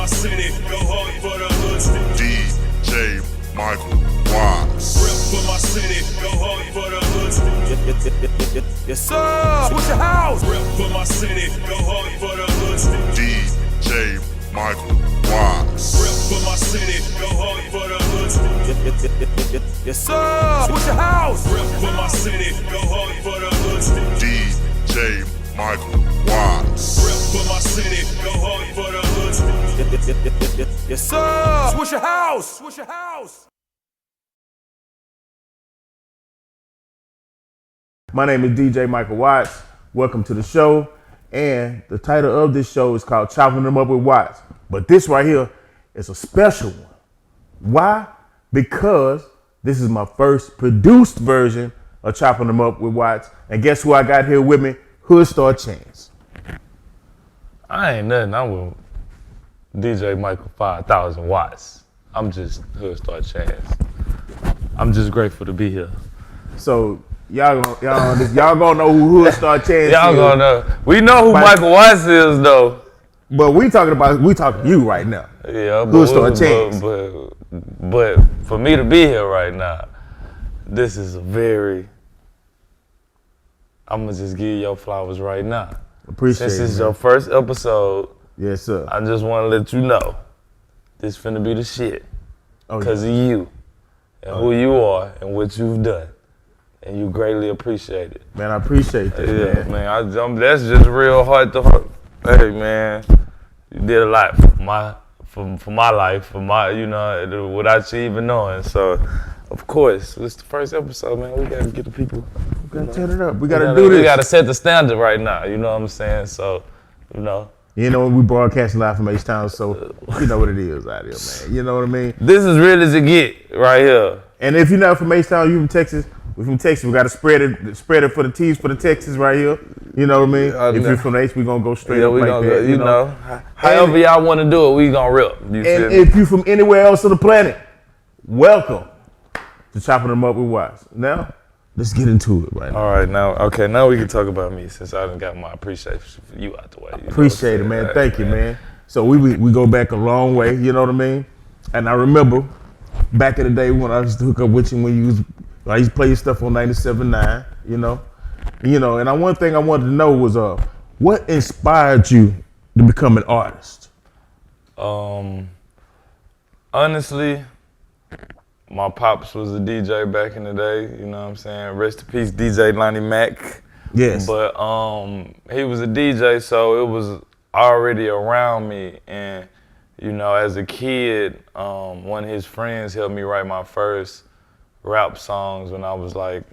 city, go hard for the hood. DJ Michael Watts. Rep for my city, go hard for the hood. Yes, sir. Switch your house. Rep for my city, go hard for the hood. DJ Michael Watts. Rep for my city, go hard for the hood. Yes, sir. Switch your house. Rep for my city, go hard for the hood. DJ Michael Watts. Rep for my city, go hard for the hood. Yes, sir. Switch your house. Switch your house. My name is DJ Michael Watts. Welcome to the show. And the title of this show is called Chopping Them Up with Watts. But this right here is a special one. Why? Because this is my first produced version of Chopping Them Up with Watts. And guess who I got here with me? Hoodstar Chantz. I ain't nothing. I'm with DJ Michael 5,000 Watts. I'm just Hoodstar Chantz. I'm just grateful to be here. So y'all gonna know who Hoodstar Chantz is. Y'all gonna know. We know who Michael Watts is though. But we talking to you right now. Yeah, Hoodstar Chantz. But for me to be here right now, this is a very. I'm gonna just give you your flowers right now. Appreciate it. Since this is your first episode, yes, sir. I just want to let you know this finna be the shit because of you and who you are and what you've done, and you greatly appreciate it. Man, I appreciate that. Yeah, man. That's just real heart to heart. Hey, man, you did a lot for my life, for my, without you even knowing. So, of course, it's the first episode, man. We gotta get the people. We gotta turn it up. We gotta do this. We gotta set the standard right now. You know what I'm saying? So, we broadcasting live from H-Town, so you know what it is out here, man. You know what I mean? This is real as it get right here. And if you're not from H-Town, you from Texas. We from Texas. We gotta spread it for the T's for the Texas right here. You know what I mean? If you're from the H, we gonna go straight up like that. You know. However y'all want to do it, we gonna rip. And if you from anywhere else on the planet, welcome to Chopping Them Up with Watts. Now, let's get into it right now. All right, now we can talk about me since I done got my appreciation for you out the way. Appreciate it, man. Thank you, man. So we go back a long way, you know what I mean? And I remember back in the day when I used to hook up with you I used to play your stuff on 97.9, you know. And one thing I wanted to know was what inspired you to become an artist? Honestly, my pops was a DJ back in the day, you know what I'm saying? Rest in peace, DJ Lonnie Mac. Yes. But he was a DJ, so it was already around me. And, as a kid, one of his friends helped me write my first rap songs when I was I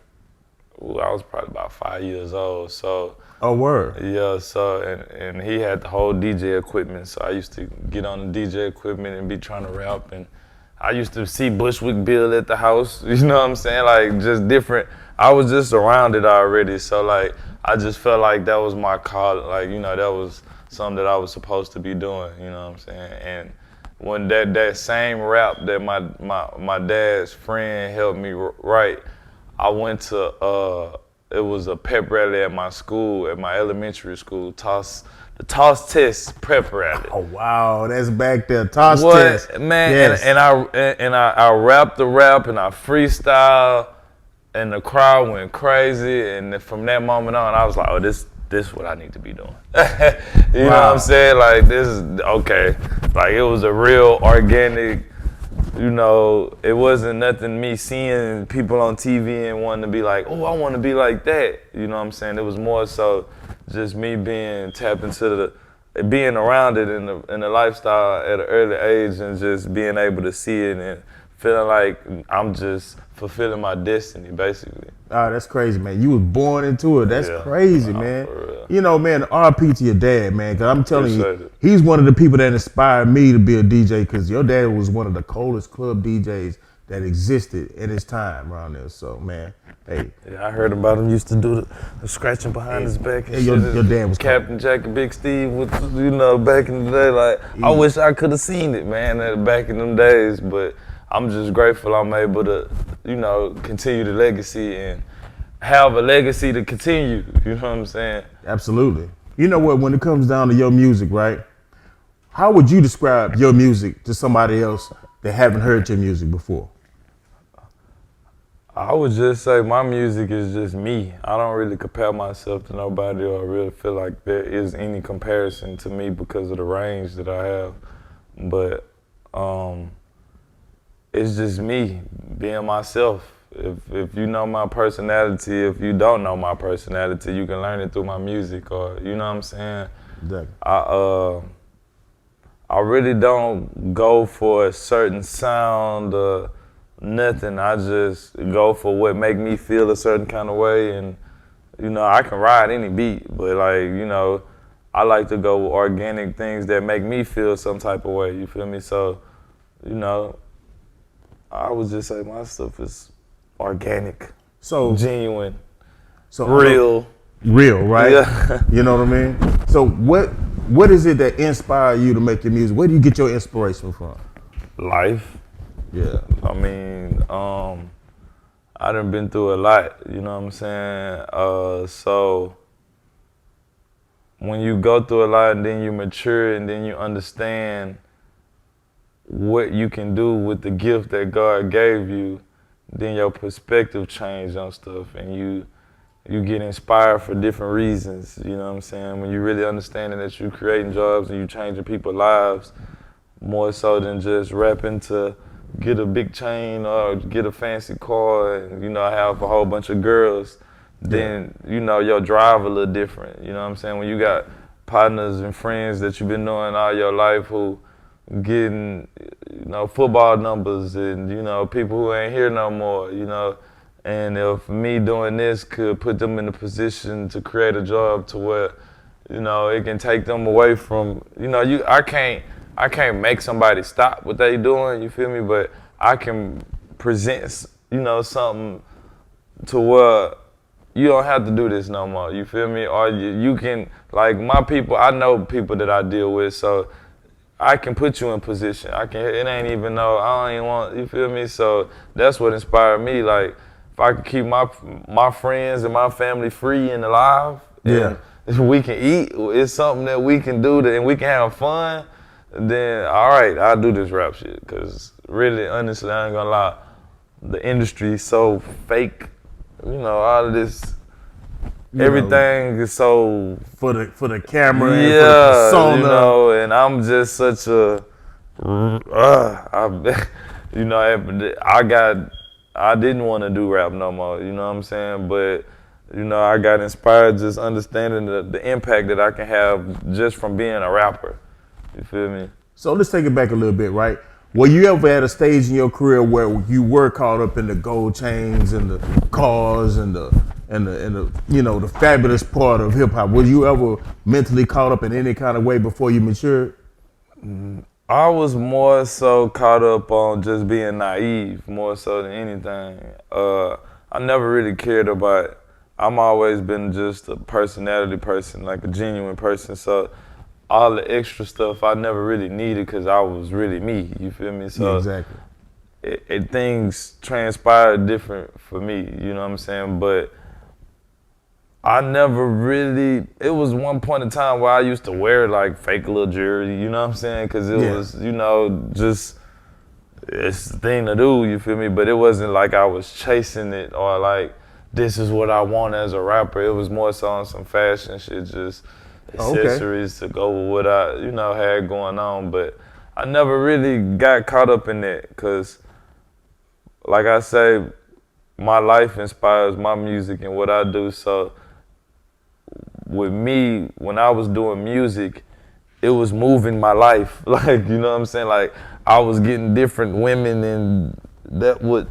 was probably about 5 years old. So. Oh, word. Yeah, so, and he had the whole DJ equipment, so I used to get on the DJ equipment and be trying to rap, and I used to see Bushwick Bill at the house, you know what I'm saying? Like, just different. I was just around it already, so, I just felt like that was my call, that was something that I was supposed to be doing, you know what I'm saying? And when that same rap that my dad's friend helped me write, I went to, it was a pep rally at my school, at my elementary school, the Toss Test prep rally. Oh wow, that's back there, Toss Test. Man, yes. and I rapped the rap and I freestyle, and the crowd went crazy. And from that moment on, I was like, oh, this is what I need to be doing. You know what I'm saying? Like, this is okay. Like, it was a real organic. It wasn't nothing me seeing people on TV and wanting to be like, oh, I want to be like that. You know what I'm saying? It was more so just me being tapped into being around it in the lifestyle at an early age and just being able to see it and feeling like I'm just fulfilling my destiny, basically. Oh, that's crazy, man. You was born into it. That's crazy, man. For Man, RP to your dad, man, because I'm telling you, he's one of the people that inspired me to be a DJ, because your dad was one of the coldest club DJs that existed at his time around there. So, man, hey. Yeah, I heard about him. Used to do the scratching behind his back. And your dad was Captain Jack and Big Steve, with, back in the day. I wish I could have seen it, man, back in them days, but I'm just grateful I'm able to, continue the legacy and have a legacy to continue. You know what I'm saying? Absolutely. You know what? When it comes down to your music, right? How would you describe your music to somebody else that haven't heard your music before? I would just say my music is just me. I don't really compare myself to nobody, or I really feel like there is any comparison to me because of the range that I have. But it's just me being myself. If you know my personality, if you don't know my personality, you can learn it through my music, or you know what I'm saying? Exactly. I really don't go for a certain sound or nothing. I just go for what make me feel a certain kind of way, and you know, I can ride any beat, but like, you know, I like to go with organic things that make me feel some type of way, you feel me? So, you know, I would just say my stuff is organic, So genuine, so real. Real, right? Yeah. You know what I mean? So what is it that inspires you to make your music? Where do you get your inspiration from? Life. Yeah. I mean, I done been through a lot, you know what I'm saying? So when you go through a lot and then you mature and then you understand what you can do with the gift that God gave you, then your perspective change on stuff, and you get inspired for different reasons, you know what I'm saying? When you really understanding that you're creating jobs and you changing people's lives more so than just rapping to get a big chain or get a fancy car and, you know, have a whole bunch of girls, then, you know, your drive a little different, you know what I'm saying? When you got partners and friends that you've been knowing all your life who getting, you know, football numbers and, you know, people who ain't here no more, you know, and if me doing this could put them in a position to create a job to where, you know, it can take them away from, you know, I can't make somebody stop what they doing, you feel me? But I can present, you know, something to where you don't have to do this no more, you feel me? Or you can, like my people, I know people that I deal with, so I can put you in position. It ain't even no, I don't even want, you feel me? So that's what inspired me. Like, if I could keep my friends and my family free and alive, Yeah. and we can eat, it's something that we can do and we can have fun, then all right, I'll do this rap shit. Cause really, honestly, I ain't gonna lie, the industry is so fake. You know, all of this, everything is so For the camera and for the yeah, persona. you know, and I'm just such a, you know, I didn't want to do rap no more, you know what I'm saying? But, you know, I got inspired just understanding the impact that I can have just from being a rapper, you feel me? So let's take it back a little bit, right? Were you ever at a stage in your career where you were caught up in the gold chains and the cars and the you know, the fabulous part of hip hop? Were you ever mentally caught up in any kind of way before you matured? I was more so caught up on just being naive, more so than anything. I never really cared about, I'm always been just a personality person, like a genuine person. So all the extra stuff I never really needed because I was really me, you feel me? So Yeah, exactly. Things transpired different for me, you know what I'm saying? But I never really, it was one point in time where I used to wear like fake little jewelry, you know what I'm saying? Cause it was, you know, just, it's the thing to do, you feel me? But it wasn't like I was chasing it or like, this is what I want as a rapper. It was more so on some fashion shit, just accessories to go with what I, you know, had going on. But I never really got caught up in that cause like I say, my life inspires my music and what I do. So with me, when I was doing music, it was moving my life. Like, you know what I'm saying? Like, I was getting different women and that would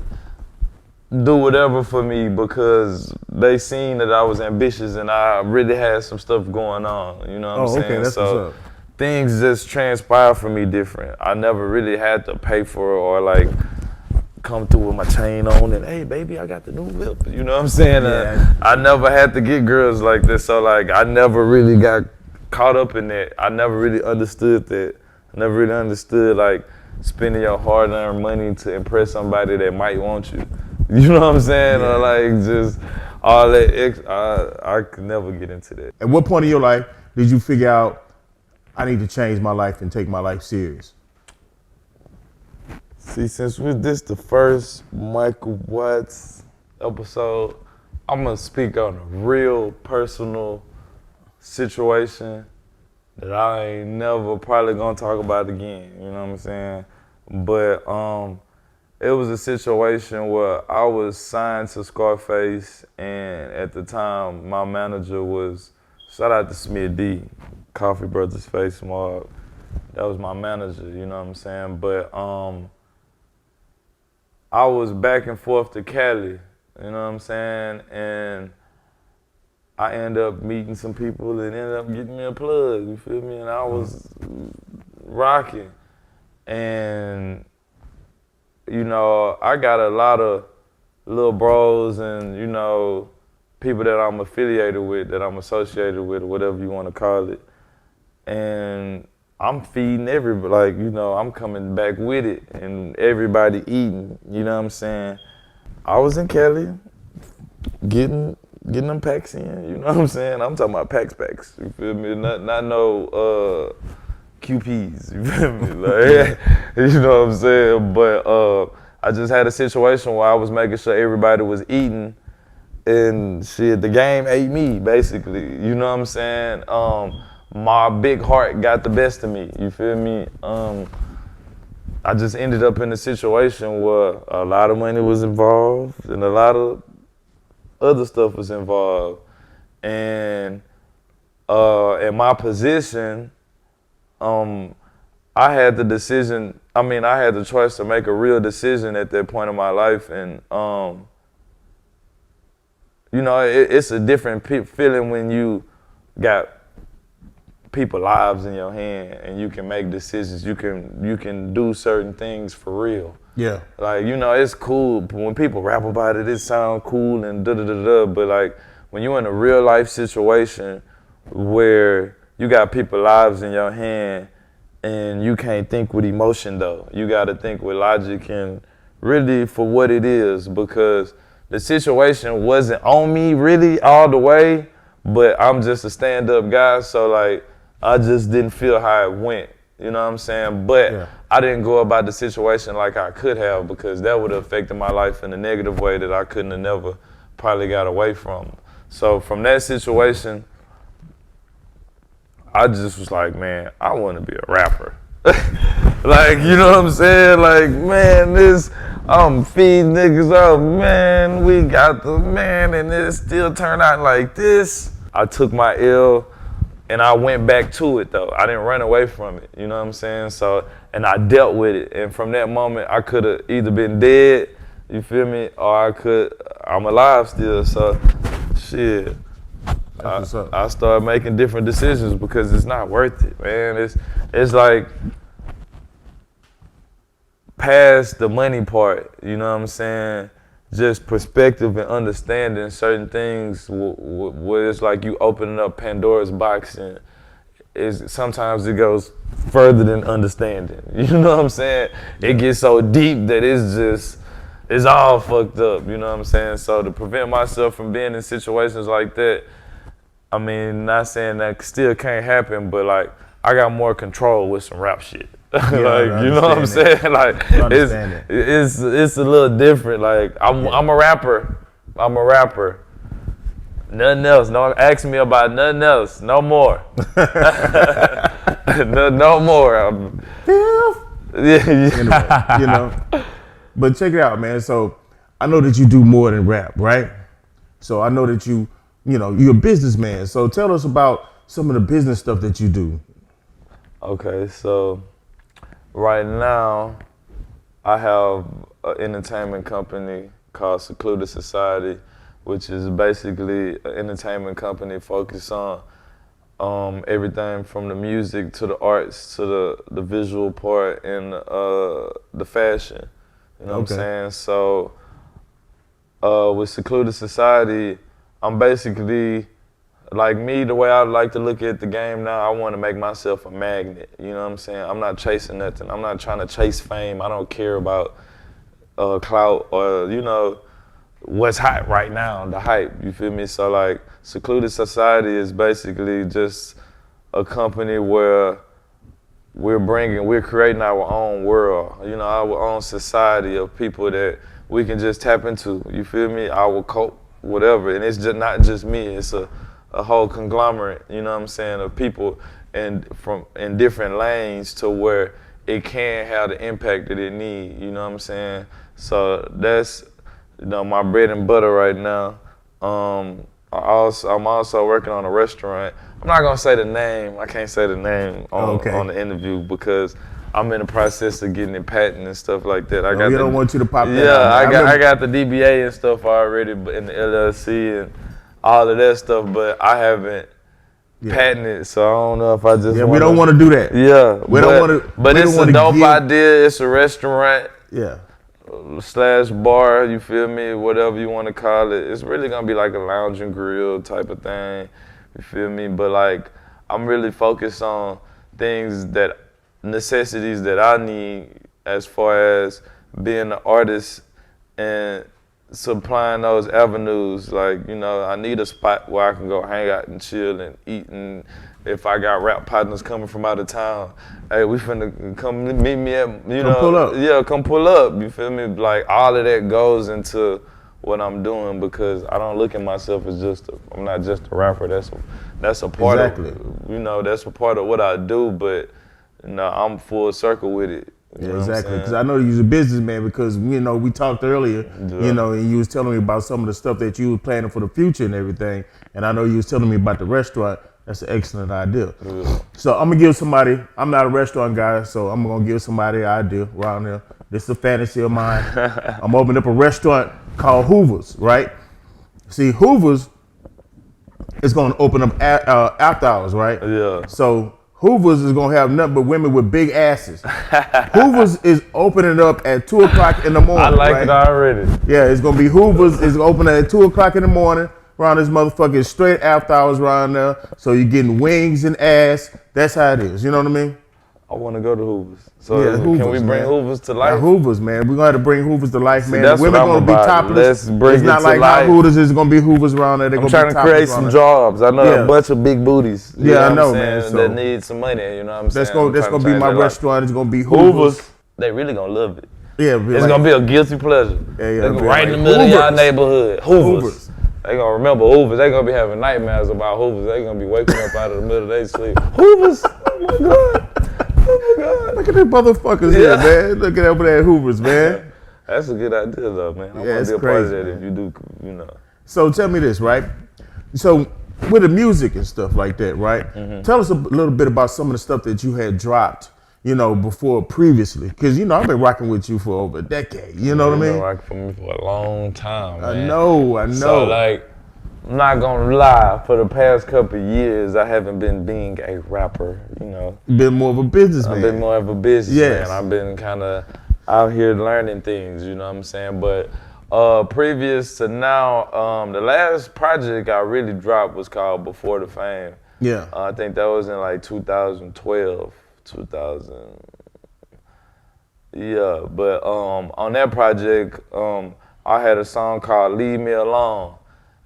do whatever for me because they seen that I was ambitious and I really had some stuff going on, you know what I'm saying? Okay, that's so what's up. Things just transpired for me different. I never really had to pay for it or like come through with my chain on and, hey, baby, I got the new whip. You know what I'm saying? Yeah. I never had to get girls like this. So, like, I never really got caught up in that. I never really understood that. I never really understood, like, spending your hard-earned money to impress somebody that might want you. You know what I'm saying? Yeah. Or, like, just all that I could never get into that. At what point in your life did you figure out I need to change my life and take my life serious? See, since this the first Michael Watts episode, I'm gonna speak on a real personal situation that I ain't never probably gonna talk about again. You know what I'm saying? But it was a situation where I was signed to Scarface, and at the time my manager was, shout out to Smith D, Coffee Brothers Face Mob. That was my manager. You know what I'm saying? But I was back and forth to Cali, you know what I'm saying? And I ended up meeting some people and ended up getting me a plug, you feel me? And I was rocking. And, you know, I got a lot of little bros and, you know, people that I'm affiliated with, that I'm associated with, or whatever you want to call it. And I'm feeding everybody, like, you know, I'm coming back with it and everybody eating, you know what I'm saying? I was in Cali getting them packs in, you know what I'm saying? I'm talking about packs, you feel me? Not no QPs, you feel me? Like, you know what I'm saying? But I just had a situation where I was making sure everybody was eating, and shit, the game ate me, basically, you know what I'm saying? My big heart got the best of me, you feel me? I just ended up in a situation where a lot of money was involved and a lot of other stuff was involved. And in my position, I had the choice to make a real decision at that point in my life. And, you know, it's a different feeling when you got people lives in your hand and you can make decisions. You can do certain things for real. Yeah. Like, you know, it's cool when people rap about it. It sound cool and da. But like when you're in a real life situation where you got people lives in your hand and you can't think with emotion though. You got to think with logic and really for what it is, because the situation wasn't on me really all the way, but I'm just a stand-up guy, so like I just didn't feel how it went, you know what I'm saying? But yeah. I didn't go about the situation like I could have, because that would have affected my life in a negative way that I couldn't have never probably got away from. So from that situation, I just was like, man, I want to be a rapper. Like, you know what I'm saying? Like, man, I'm feeding niggas up, man, we got the man, and it still turned out like this. I took my L and I went back to it though. I didn't run away from it, you know what I'm saying? So, and I dealt with it. And from that moment, I could have either been dead, you feel me? Or I'm alive still, so shit. I started making different decisions because it's not worth it, man. It's like past the money part, you know what I'm saying? Just perspective and understanding certain things where it's like you opening up Pandora's box, and sometimes it goes further than understanding. You know what I'm saying? It gets so deep that it's all fucked up, you know what I'm saying? So to prevent myself from being in situations like that, I mean, not saying that still can't happen, but like I got more control with some rap shit. Yeah, like, you know what I'm saying? Like it's a little different. Like I'm a rapper. Nothing else. No, ask me about nothing else. No more. no more. Anyway, you know. But check it out, man. So I know that you do more than rap, right? So I know that you're a businessman. So tell us about some of the business stuff that you do. Okay, so right now I have an entertainment company called Secluded Society, which is basically an entertainment company focused on everything from the music to the arts to the visual part and the fashion. You know what I'm saying? So with Secluded Society, I'm basically, like me, the way I like to look at the game now, I want to make myself a magnet. You know what I'm saying? I'm not chasing nothing. I'm not trying to chase fame. I don't care about clout or, you know, what's hot right now, the hype. You feel me? So like Secluded Society is basically just a company where we're creating our own world, you know, our own society of people that we can just tap into, you feel me? Our cult, whatever, and it's just not just me, it's a whole conglomerate, you know what I'm saying, of people in different lanes to where it can have the impact that it need, you know what I'm saying? So that's, you know, my bread and butter right now. I'm also working on a restaurant. I'm not gonna say the name. I can't say the name on the interview because I'm in the process of getting it patent and stuff like that. We don't want you to pop that out. Yeah, I got the DBA and stuff already, but in the LLC and all of that stuff, but I haven't patented, so I don't know if I just. Yeah, we don't want to do that. Yeah, we don't want to. But it's a dope idea. It's a restaurant. Yeah. / bar, you feel me, whatever you want to call it. It's really gonna be like a lounge and grill type of thing, you feel me? But like, I'm really focused on necessities that I need as far as being an artist and supplying those avenues. Like, you know, I need a spot where I can go hang out and chill and eat, and if I got rap partners coming from out of town, hey, we finna come meet me at, come pull up. Yeah, come pull up, you feel me? Like, all of that goes into what I'm doing because I don't look at myself as I'm not just a rapper. That's a part of, you know, that's a part of what I do, but, you know, I'm full circle with it. Yeah, exactly. Because I know you're a businessman because, you know, we talked earlier, you know, and you was telling me about some of the stuff that you were planning for the future and everything. And I know you was telling me about the restaurant. That's an excellent idea. Yeah. So I'm going to give somebody, I'm not a restaurant guy, so I'm going to give somebody an idea around there. This is a fantasy of mine. I'm opening up a restaurant called Hoover's, right? See, Hoover's is going to open up after hours, right? Yeah. So Hoover's is gonna have nothing but women with big asses. Hoover's is opening up at 2 o'clock in the morning. I like it already. Yeah, it's gonna be Hoover's is opening at 2 o'clock in the morning. Around this motherfucker, straight after hours around there. So you're getting wings and ass. That's how it is. You know what I mean? I want to go to Hoover's. So yeah, Hoover's, can we bring Hoover's to life? Yeah, Hoover's, man. We're gonna have to bring Hoover's to life, man. That's the women gonna be topless. Let's bring it's not like how Hooters is gonna be Hoover's around there. They're I'm gonna trying to create some jobs. I know a bunch of big booties. Yeah, I know, man. So that need some money. You know what I'm saying? That's gonna be my restaurant. It's gonna be Hoover's. They really gonna love it. Yeah, it's gonna be a guilty pleasure. Yeah, right in the middle of y'all neighborhood. Hoover's. They gonna remember Hoovers. They gonna be having nightmares about Hoovers. They gonna be waking up out of the middle of their sleep. Hoovers! Oh my God! Oh my God! Look at these motherfuckers here, man. Look at over there at Hoovers, man. That's a good idea, though, man. I want to be a part of that if you do, you know. So tell me this, right? So with the music and stuff like that, right? Mm-hmm. Tell us a little bit about some of the stuff that you had dropped, you know, before previously. Because, you know, I've been rocking with you for over a decade. You know what I mean? You've been rocking for me for a long time, man. I know. So, like, I'm not going to lie. For the past couple of years, I haven't been being a rapper, you know. Been more of a businessman. I've been more of a businessman. I've been kind of out here learning things, you know what I'm saying? But previous to now, the last project I really dropped was called Before the Fame. Yeah. I think that was in like 2012. Yeah, but on that project, I had a song called Leave Me Alone.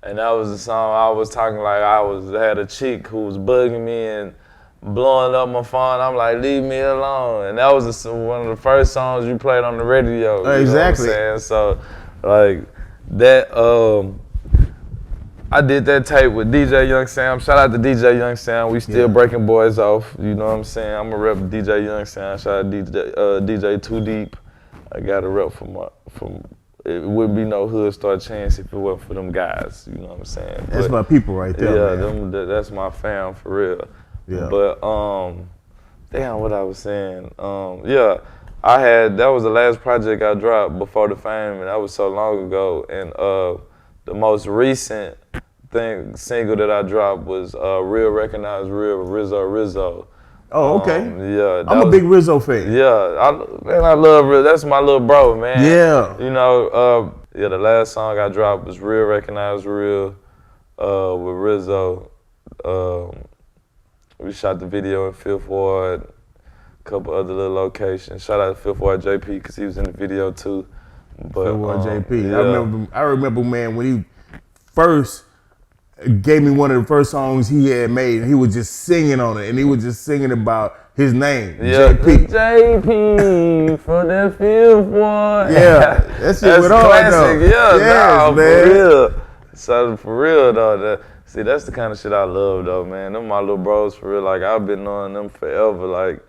And that was the song I was talking like I had a chick who was bugging me and blowing up my phone. I'm like, leave me alone. And that was one of the first songs you played on the radio. Exactly. You know what I'm saying? So, like, that, I did that tape with DJ Young Sam. Shout out to DJ Young Sam. We still breaking boys off. You know what I'm saying? I'm a rep DJ Young Sam. Shout out DJ Too Deep. I got a rep from it wouldn't be no Hoodstar Chantz if it wasn't for them guys. You know what I'm saying? That's my people right there. Yeah, that's my fam for real. Yeah. But damn, what I was saying. Yeah, that was the last project I dropped Before the Fame, and that was so long ago. And the most recent single that I dropped was Real Recognize Real Rizzo. Oh, okay. Yeah, I'm a big Rizzo fan. Yeah, I love Rizzo. That's my little bro, man. Yeah. You know, the last song I dropped was Real Recognize Real with Rizzo. We shot the video in Fifth Ward, a couple other little locations. Shout out to Fifth Ward JP because he was in the video too. But, Fifth Ward JP. Yeah. I remember, man, when he first gave me one of the first songs he had made, and he was just singing on it, and he was just singing about his name, Yeah, JP. JP for the fifth one. Yeah, that shit That's went on classic. though. Yeah, Yes, nah, man. for real. So for real though, see, that's the kind of shit I love though, man. Them my little bros for real. Like I've been knowing them forever. Like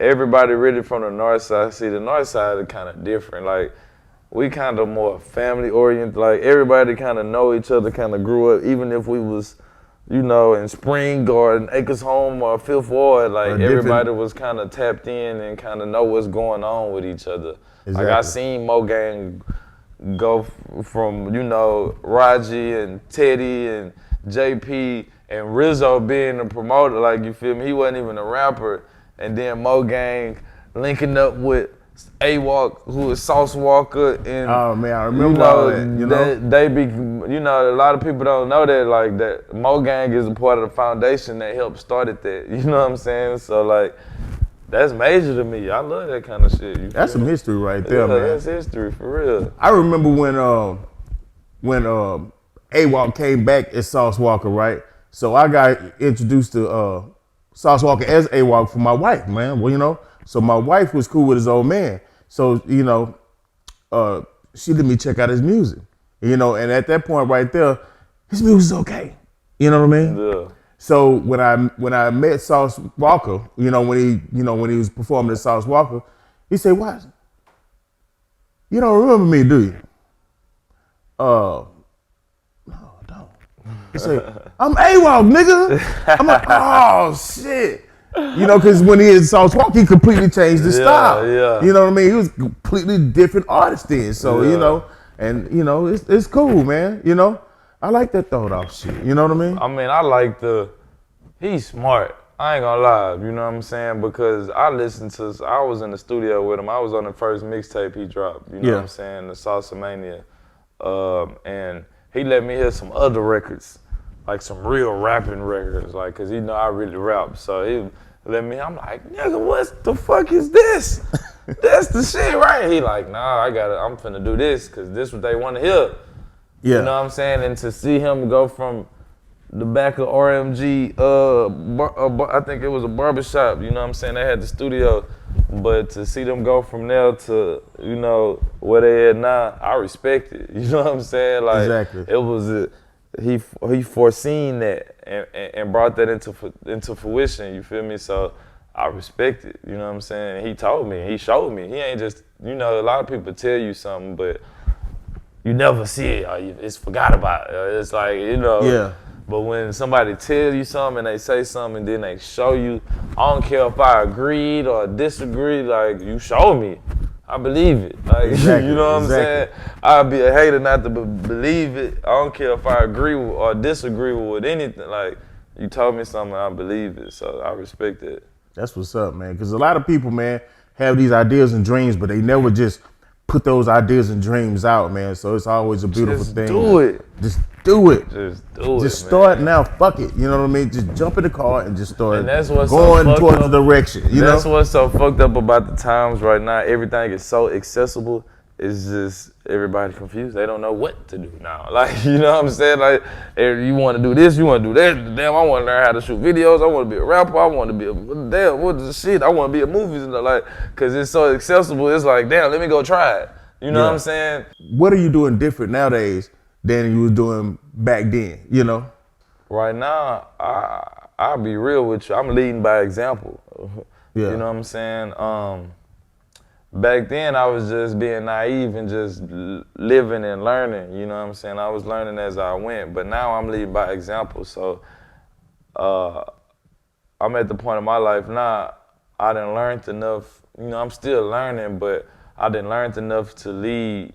everybody really from the north side. See, the north side is kind of different. Like we kind of more family oriented. Like everybody kind of know each other. Kind of grew up, even if we was, you know, in Spring or in Acres Home or Fifth Ward. Like everybody was kind of tapped in and kind of know what's going on with each other. Exactly. Like I seen Mo Gang go from, you know, Raji and Teddy and JP and Rizzo being the promoter, like, you feel me? He wasn't even a rapper. And then Mo Gang linking up with A-Walk, who was Sauce Walker. And, Oh man, I remember all that. You know, they be, you know, a lot of people don't know that, like, that Mo Gang is a part of the foundation that helped started that. You know what I'm saying? So, like, that's major to me. I love that kind of shit. That's some history right there, man. That's history, for real. I remember when A-Walk came back as Sauce Walker, right? So I got introduced to Sauce Walker as A-Walk for my wife, man. Well, you know, so my wife was cool with his old man. So, you know, she let me check out his music, you know, and at that point right there, his music's okay. You know what I mean? Yeah. So when I met Sauce Walker, you know, when he was performing as Sauce Walker, he said, "What? You don't remember me, do you?" No, I don't. He said, "I'm A-Walk, nigga." I'm like, "Oh shit." You know, because when he is Sauce Walker, he completely changed his style. Yeah. You know what I mean? He was a completely different artist then. So, you know, and you know, it's cool, man. You know, I like that throwed off shit. You know what I mean? I mean, I like he's smart. I ain't gonna lie, you know what I'm saying? Because I was in the studio with him. I was on the first mixtape he dropped, you know what I'm saying? The Salsa Mania. And he let me hear some other records, like some real rapping records, like, cause he know I really rap. So he let me, I'm like, nigga, what the fuck is this? That's the shit, right? He like, nah, I'm finna do this, cause this what they wanna hear. Yeah. You know what I'm saying? And to see him go from the back of RMG, I think it was a barbershop, you know what I'm saying? They had the studio. But to see them go from there to, you know, where they at now, I respect it. You know what I'm saying? Like, exactly. It was, he foreseen that and brought that into fruition, you feel me? So I respect it, you know what I'm saying? He told me, he showed me. He ain't just, you know, a lot of people tell you something, but you never see it, or it's forgot about. It's like, you know. Yeah. But when somebody tells you something and they say something and then they show you, I don't care if I agreed or disagreed, like, you show me, I believe it. Like, Exactly, you know what exactly. I'm saying? I'd be a hater not to believe it. I don't care if I agree with or disagree with anything. Like, you told me something, I believe it. So I respect it. That's what's up, man. Because a lot of people, man, have these ideas and dreams, but they never just put those ideas and dreams out, man. So it's always a beautiful Just thing. do it. Just do it. Just do it, Just man. start now. Fuck it. You know what I mean? Just jump in the car and just start And that's what's so going fucked towards up. the direction. You That's know? what's so fucked up about the times right now. Everything is so accessible. It's just everybody confused. They don't know what to do now. Like, you know what I'm saying? Like, you want to do this, you want to do that. Damn, I want to learn how to shoot videos. I want to be a rapper. I want to be damn, what the shit? I want to be in movies and like, cause it's so accessible. It's like, damn, let me go try it. You know what I'm saying? What are you doing different nowadays than you was doing back then? You know? Right now, I'll be real with you. I'm leading by example. Yeah. You know what I'm saying? Back then, I was just being naive and just living and learning. You know what I'm saying? I was learning as I went, but now I'm leading by example. So I'm at the point in my life now, I done learned enough. You know, I'm still learning, but I done learned enough to lead,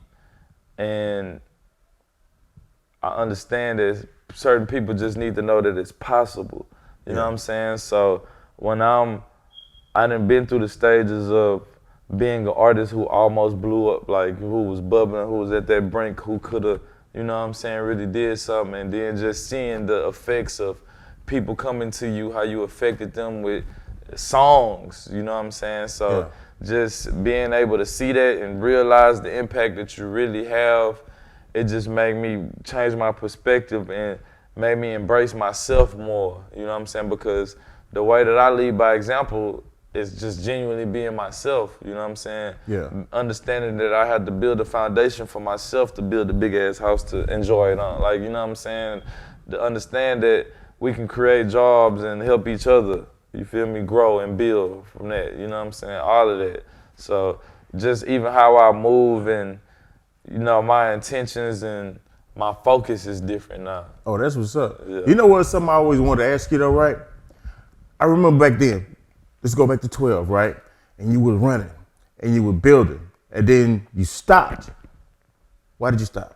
and I understand that certain people just need to know that it's possible. You know what I'm saying? So when I done been through the stages of being an artist who almost blew up, like who was bubbling, who was at that brink, who could've, you know what I'm saying, really did something, and then just seeing the effects of people coming to you, how you affected them with songs, you know what I'm saying? So just being able to see that and realize the impact that you really have, it just made me change my perspective and made me embrace myself more. You know what I'm saying? Because the way that I lead by example is just genuinely being myself. You know what I'm saying? Yeah. Understanding that I had to build a foundation for myself to build a big ass house to enjoy it on. Like, you know what I'm saying? To understand that we can create jobs and help each other. You feel me? Grow and build from that. You know what I'm saying? All of that. So just even how I move and, you know, my intentions and my focus is different now. Oh, that's what's up. Yeah. You know what? Something I always wanted to ask you though, right? I remember back then. Let's go back to 12, right? And you were running, and you were building, and then you stopped. Why did you stop?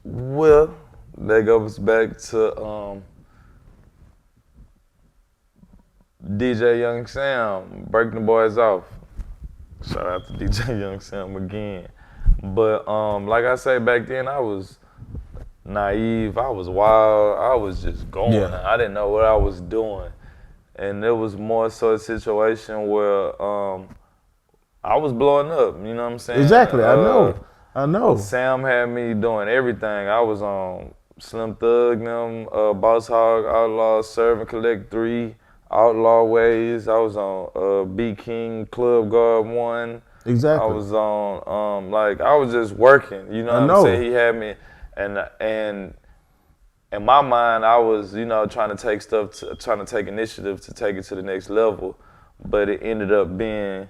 Well, that goes back to DJ Young Sam, breaking the boys off. Shout out to DJ Young Sam again. But like I say, back then I was naive, I was wild, I was just going. Yeah. I didn't know what I was doing. And it was more so a situation where I was blowing up, you know what I'm saying? Exactly, I know. Sam had me doing everything. I was on Slim Thug, Boss Hog, Outlaw, Serve and Collect 3, Outlaw Ways. I was on B King, Club Guard 1. Exactly. I was on, I was just working, you know what I'm saying? He had me, and in my mind, I was, you know, trying to take initiative to take it to the next level, but it ended up being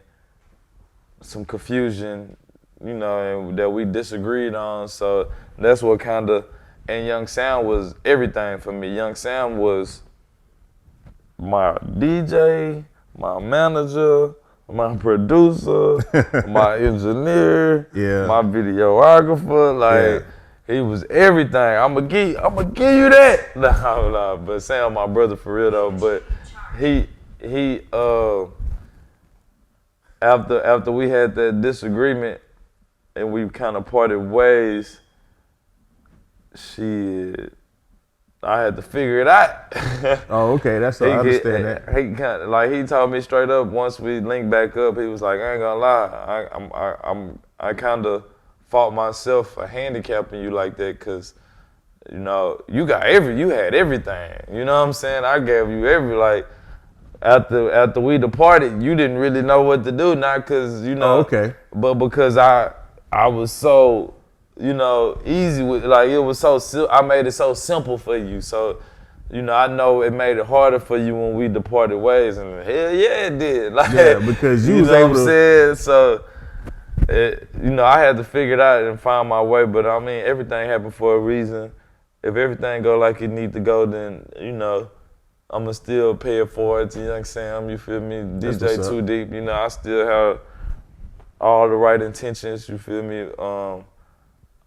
some confusion, you know, that we disagreed on. So that's what and Young Sam was everything for me. Young Sam was my DJ, my manager, my producer, my engineer, my videographer, he was everything. I'ma give you that. No, but Sam, my brother for real though. But he after we had that disagreement and we kind of parted ways, I had to figure it out. Oh, okay, that's I understand that. He told me straight up once we linked back up. He was like, I ain't gonna lie, I kind of fault myself for handicapping you like that, cause you know you had everything. You know what I'm saying? I gave you after we departed, you didn't really know what to do, not cause you know, but because I was so, you know, easy with, it was so I made it so simple for you. So, you know, I know it made it harder for you when we departed ways, and hell yeah, it did. Because you was know able what I'm saying. So, you know, I had to figure it out and find my way. But I mean, everything happened for a reason. If everything go like it need to go, then you know, I'ma still pay it forward to Young Sam. You feel me? DJ Too Deep. You know, I still have all the right intentions. You feel me?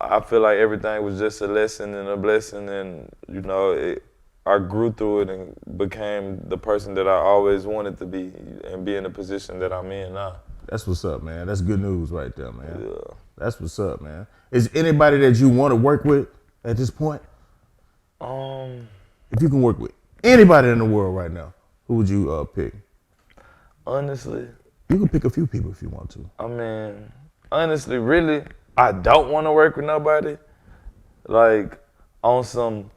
I feel like everything was just a lesson and a blessing, and you know, I grew through it and became the person that I always wanted to be and be in the position that I'm in now. That's what's up, man. That's good news right there, man. Yeah. That's what's up, man. Is anybody that you want to work with at this point? If you can work with anybody in the world right now, who would you pick? Honestly, you can pick a few people if you want to. I mean, honestly, really, I don't want to work with nobody. Like, on some,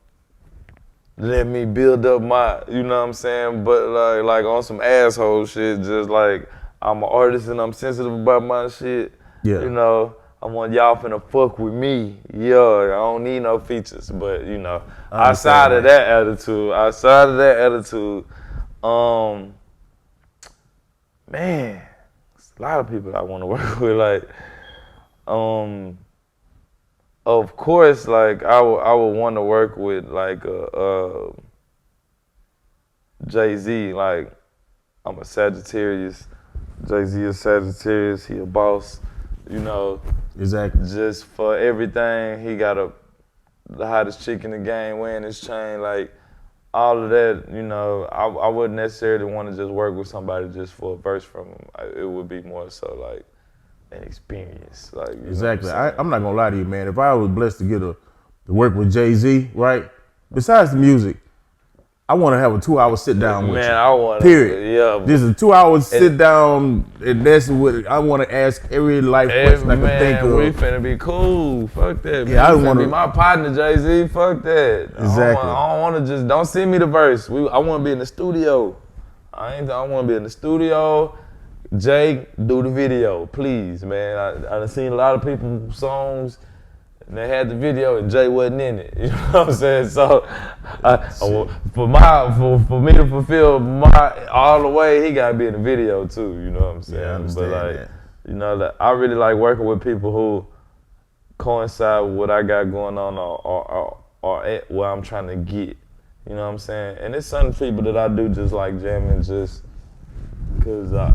let me build up my, you know what I'm saying? But like on some asshole shit, just like, I'm an artist and I'm sensitive about my shit. Yeah. You know, I want y'all finna fuck with me. Yeah, I don't need no features. But, you know, outside of that attitude, man, there's a lot of people I want to work with. Like, of course, like, I would want to work with, like, JayZ. Like, I'm a Sagittarius. JayZ is Sagittarius, he a boss, you know. Exactly. Just for everything, he got the hottest chick in the game wearing his chain, like all of that, you know. I wouldn't necessarily want to just work with somebody just for a verse from him. It would be more so like an experience. Like, exactly. I'm not gonna lie to you, man. If I was blessed to get to work with JayZ, right? Besides the music, I want to have a 2-hour sit down with you. Man, I want to. Period. Yeah. Just a 2-hour sit down, and that's what I want to ask every life question I can think of. We finna be cool. Fuck that. Yeah, man. I want to be my partner, JayZ. Fuck that. Exactly. I don't want to just don't send me the verse. I want to be in the studio. I want to be in the studio. Jay, do the video, please, man. I done seen a lot of people's songs. And they had the video and Jay wasn't in it. You know what I'm saying? So for me to fulfill my all the way, he gotta be in the video too. You know what I'm saying? Yeah, I understand that. You know, I really like working with people who coincide with what I got going on or at where I'm trying to get. You know what I'm saying? And it's some people that I do just like jamming just cause I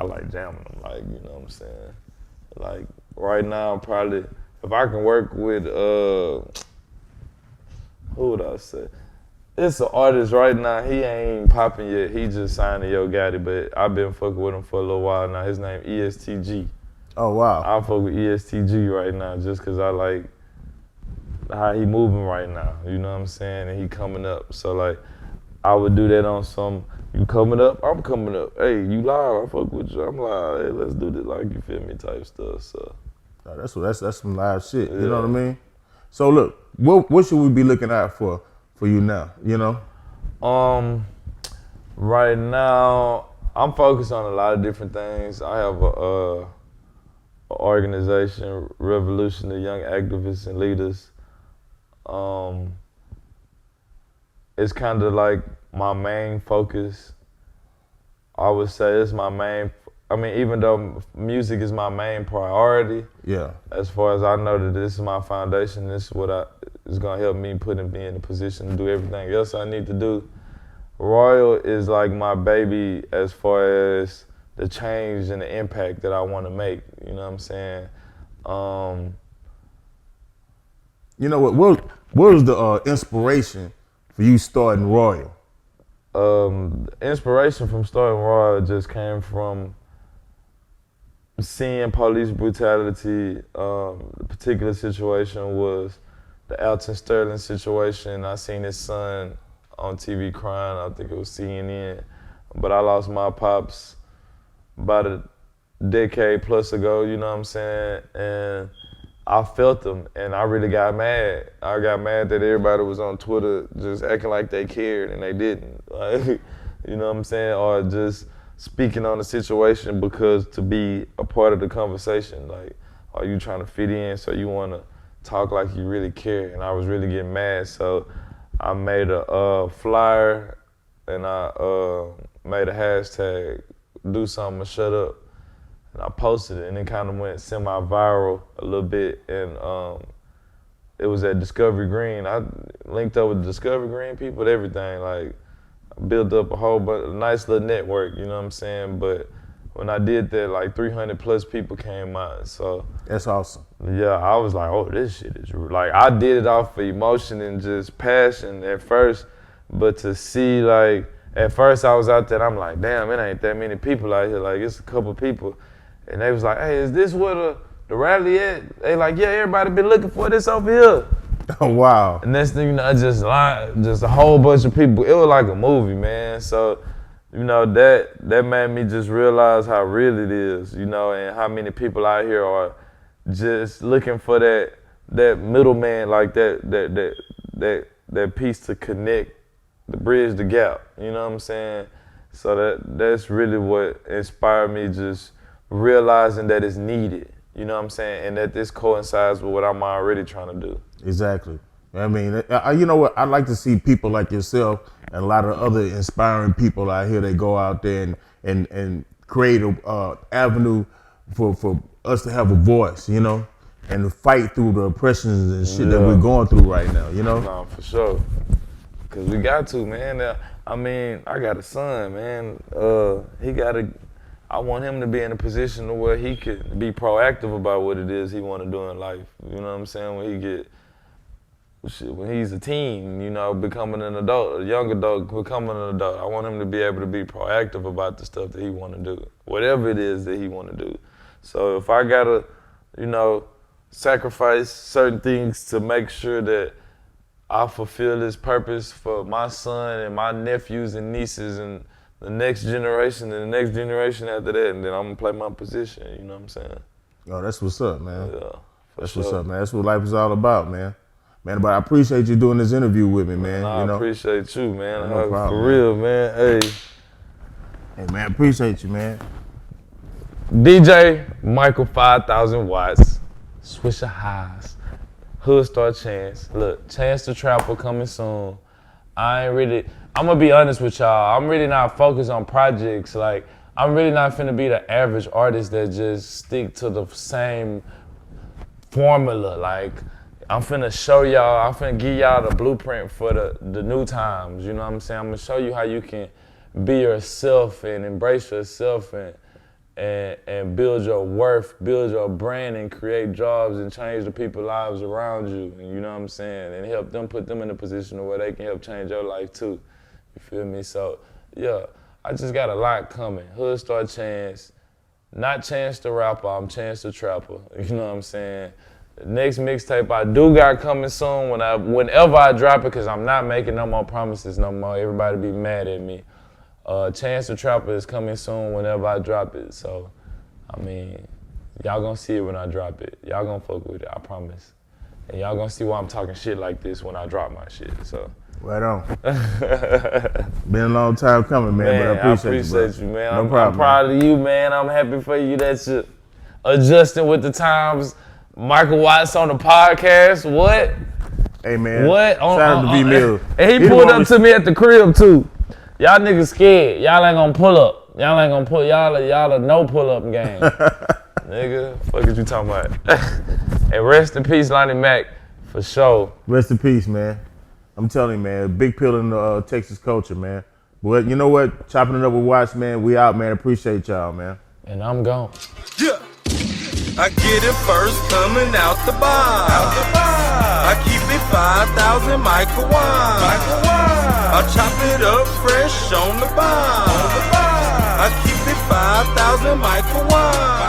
like jamming them. Like, you know what I'm saying? Like right now, probably. If I can work with, who would I say? It's an artist right now, he ain't popping yet. He just signed to Yo Gotti, but I've been fucking with him for a little while now. His name ESTG. Oh, wow. I fuck with ESTG right now just because I like how he moving right now. You know what I'm saying? And he coming up. So like, I would do that on some, you coming up, I'm coming up. Hey, you live, I fuck with you. I'm like, hey, let's do this, like, you feel me, type stuff, so. That's some live shit. You know what I mean? So look, what should we be looking out for you now? You know? Right now I'm focused on a lot of different things. I have a organization, Revolution of Young Activists and Leaders. It's kind of like my main focus. I would say it's my main. I mean, even though music is my main priority, yeah. As far as I know that this is my foundation, this is what is gonna help me putting me in a position to do everything else I need to do. Royal is like my baby as far as the change and the impact that I want to make. You know what I'm saying? You know what was the inspiration for you starting Royal? Inspiration from starting Royal just came from seeing police brutality. The particular situation was the Alton Sterling situation. I seen his son on TV crying. I think it was CNN. But I lost my pops about a decade plus ago, you know what I'm saying? And I felt them, and I really got mad. I got mad that everybody was on Twitter just acting like they cared, and they didn't. Like, you know what I'm saying? Or just speaking on the situation because to be a part of the conversation. Like, are you trying to fit in so you want to talk like you really care? And I was really getting mad, so I made a flyer and I made a hashtag, do something or shut up. And I posted it, and it kind of went semi-viral a little bit, and it was at Discovery Green. I linked up with Discovery Green people, everything, like, I built up a nice little network, you know what I'm saying? But when I did that, like 300 plus people came out, so. That's awesome. Yeah, I was like, oh, this shit is real. Like, I did it off of emotion and just passion at first, but to see, like, at first I was out there, and I'm like, damn, it ain't that many people out here, like, it's a couple people. And they was like, hey, is this where the rally at? They like, yeah, everybody been looking for this over here. Oh, wow. And next thing you know, just a whole bunch of people. It was like a movie, man. So, you know, that made me just realize how real it is, you know, and how many people out here are just looking for that middleman, like that piece to connect, to bridge the gap, you know what I'm saying? So that's really what inspired me, just realizing that it's needed, you know what I'm saying? And that this coincides with what I'm already trying to do. Exactly. I mean, you know what? I like to see people like yourself and a lot of other inspiring people out here that go out there and create a avenue for us to have a voice, you know, and to fight through the oppressions and shit that we're going through right now, you know? No, for sure. Cause we got to, man. I mean, I got a son, man. I want him to be in a position where he could be proactive about what it is he want to do in life. You know what I'm saying? When he's a teen, you know, becoming an adult, a young adult, becoming an adult, I want him to be able to be proactive about the stuff that he want to do, whatever it is that he want to do. So if I gotta, you know, sacrifice certain things to make sure that I fulfill this purpose for my son and my nephews and nieces and the next generation and the next generation after that, and then I'm gonna play my position, you know what I'm saying? Oh, that's what's up, man. Yeah, That's what's up, man. That's what life is all about, man. Man, but I appreciate you doing this interview with me, man. I you know? appreciate you, man. No problem, For man. real, man. Hey. Hey, man, appreciate you, man. DJ Michael 5,000 watts, Swisher Highs, Hoodstar Chantz. Look, Chance the Trapper coming soon. I'm gonna be honest with y'all. I'm really not focused on projects. Like, I'm really not finna be the average artist that just stick to the same formula. Like, I'm finna show y'all, I'm finna give y'all the blueprint for the new times. You know what I'm saying? I'm gonna show you how you can be yourself and embrace yourself and build your worth, build your brand, and create jobs and change the people's lives around you. And you know what I'm saying? And help them, put them in a position where they can help change your life too. You feel me? So, yeah, I just got a lot coming. Hoodstar Chantz, not Chance the Rapper, I'm Chance the Trapper. You know what I'm saying? The next mixtape I do got coming soon whenever I drop it, because I'm not making no more promises no more. Everybody be mad at me. Chance the Trapper is coming soon whenever I drop it. So, I mean, y'all gonna see it when I drop it. Y'all gonna fuck with it, I promise. And y'all gonna see why I'm talking shit like this when I drop my shit, so. Right on. Been a long time coming, man, but I appreciate you, man. No I'm problem, proud of you, man. I'm happy for you that you're adjusting with the times. Michael Watts on the podcast, what? Hey, man. What? Shout out to V-Mill. And he pulled up to me at the crib, too. Y'all niggas scared. Y'all ain't gonna pull up. Y'all ain't gonna pull. Y'all a no pull up game. Nigga, fuck is you talking about? And rest in peace, Lonnie Mac, for sure. Rest in peace, man. I'm telling you, man, big pill in the Texas culture, man. But you know what? Chopping it up with Watts, man. We out, man. Appreciate y'all, man. And I'm gone. Yeah. I get it first coming out the bar. I keep it 5,000 Michael Watts. I chop it up fresh on the bar. I keep it 5,000 Michael Watts.